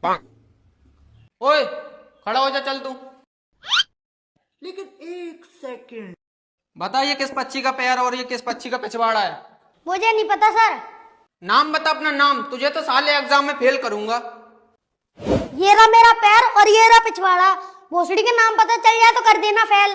ओए खड़ा हो जा, चल तू। लेकिन एक सेकंड, बता ये किस पक्षी का पैर और ये किस पक्षी का पिछवाड़ा है? मुझे नहीं पता सर। नाम बता अपना नाम, तुझे तो साले एग्जाम में फेल करूंगा। ये रहा मेरा पैर और ये रहा पिछवाड़ा। भोसड़ी के नाम पता चल जाए तो कर देना फेल।